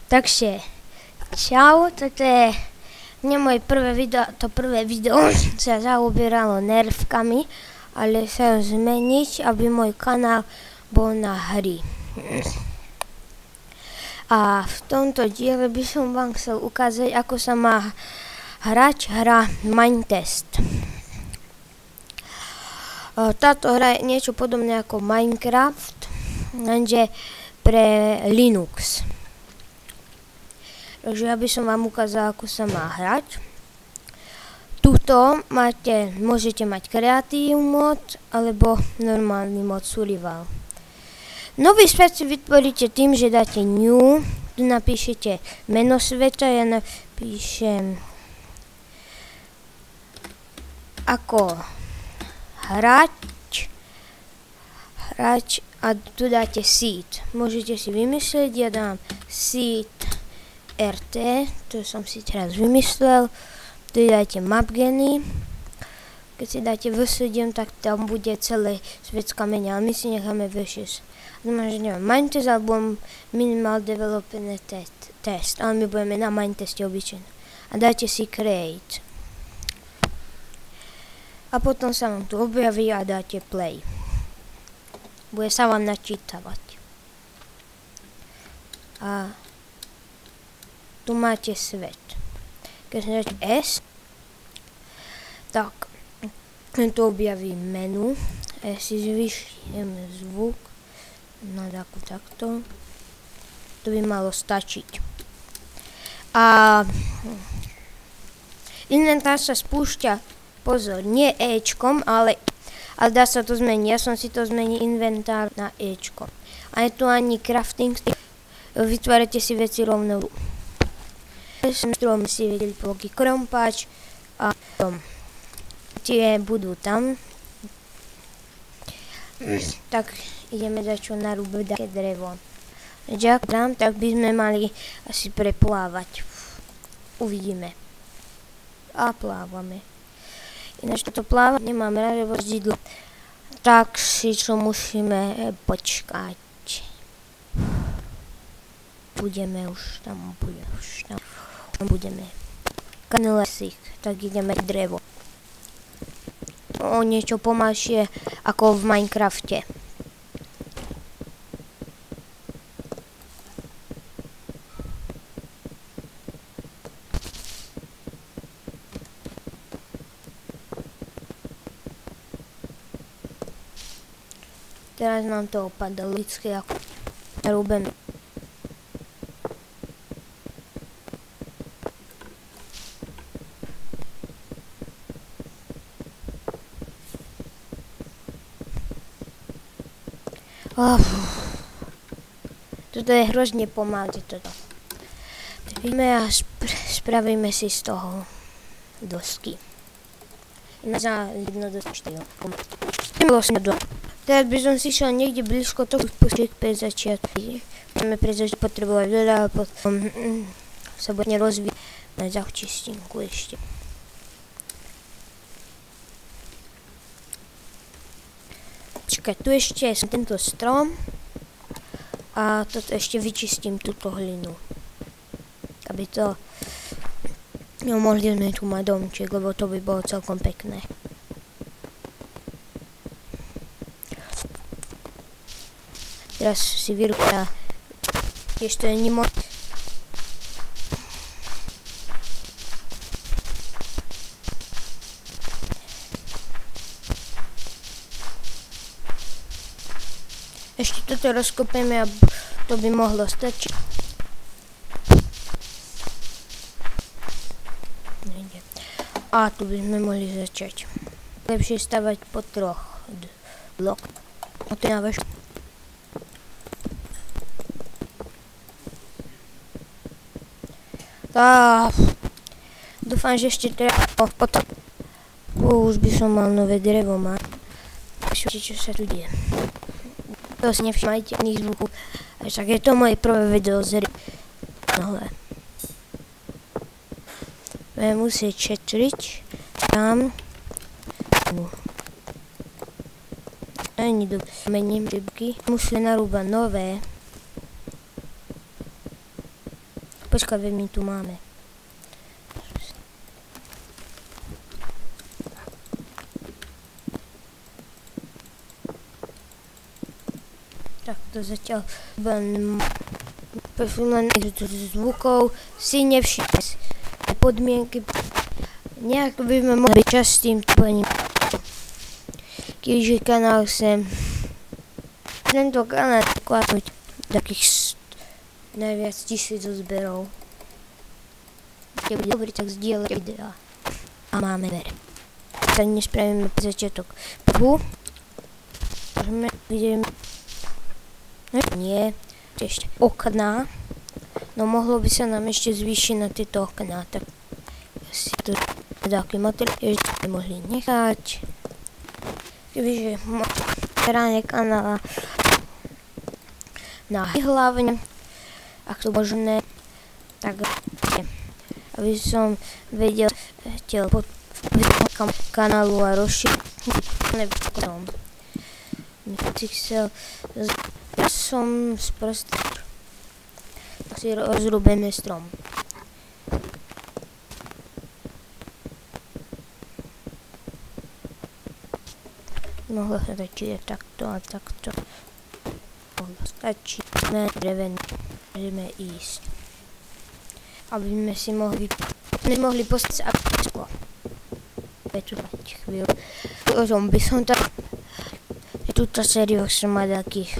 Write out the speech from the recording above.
Takže, čau, toto je moje prvé video, to prvé video sa zaoberalo nervkami, ale sa zmeniť, aby môj kanál bol na hry. A v tomto diele by som vám chcel ukázať, ako sa má hrať hra Minetest. Táto hra je niečo podobné ako Minecraft, lenže pre Linux. Takže ja by som vám ukázal, ako sa má hrať. Tuto môžete mať Creative mod alebo normálny mod Survival. Nový svet si vytvoríte tým, že dáte new, tu napíšete meno sveta, ja napíšem ako hrať a tu dáte seed. Môžete si vymyslieť, ja dám seed RT, to som si teraz vymyslel, tu dáte mapgeny, keď si dáte V7, tak tam bude celé svet z kameňa, ale my si necháme V6. Znamená, že neviem, Minetest alebo Minimal Development Test, ale my budeme na Mineteste obyčajne. A dáte si create. A potom sa vám tu objaví a dáte play. Bude sa vám načítavať. A tu máte svet. Keď sa dáte S, tak tu objaví menu. Ja si zvýšim zvuk na takto. To by malo stačiť. A inventár sa spúšťa, pozor, nie Ečkom, ale dá sa to zmeniť. Ja som si to zmenil inventár na Ečko. A je tu ani crafting, vytvárate si veci rovno. Strom si vedeli bloky krompáč a tie budú tam. Tak ideme začať narúbať také drevo. Keď dám, tak by sme mali asi preplávať. Uvidíme. A plávame. Ináč toto plávať nemám rád, lebo zidlo. Tak si čo musíme počkať. Budeme už tam. Budeme. Kanelesík, tak ideme drevo. O niečo pomalšie ako v Minecrafte. Teraz nám to opadlo ľudské ako rúbeme. Toto je hrozne pomalé toto. Vidíme a spravíme si z toho dosky. Za 1 do 4. Teraz by som si šiel niekde blízko toho spustiť pre začiatky. Budeme potrebovať veľa a potom sa bude rozvíjať na zachčistinku ešte. Počkaj, tu ešte je tento strom a toto ešte vyčistím túto hlinu. Aby to mohli sme tu mať domček, lebo to by bolo celkom pekné. Teraz si vyrúbka, tiež to je nimo. Ešte toto rozkopeme a to by mohlo stačiť. A tu by sme mohli začať. Lepšie stavať po 3 blok. A to je na vašu. Dúfam, že ešte treba potom. Už by som mal nové drevo mať. Čo sa tu deje. To si nevšimajte iných zvukov. Tak je to moje prvé video z hry. Nohle. Budem musieť šetriť. Tam. Ani dobré. Mením rybky. Musím narúbať nové. Počkaj, my tu máme. Tak to zatiaľ len zvukov si nevšimne podmienky. Nejak by sme mohli byť čas s tým tvorením. Keďže kanál sem. Tento kanál kladnúť takých najviac 1000 zberov. Keď bude dobrý, tak zdieľať videa. A máme ver. Tak nespravíme začiatok. Prvú. Ideme. Nie. Ešte okná. No mohlo by sa nám ešte zvýšiť na tieto okná. Tak si to taký materiál ešte mohli nechať. Kebyže ráne kanála na hlavne, ak to možné, tak aby som vedel kanálu a rozšíriť chcel som sprostý, tak si rozrúbeme strom. Mohlo sa tačiť takto a takto. Mohlo stačiť. Môžeme ísť. Aby sme si mohli postaviť sklo. Chvíľu. O tom by som tak... Túto sériu som mal takých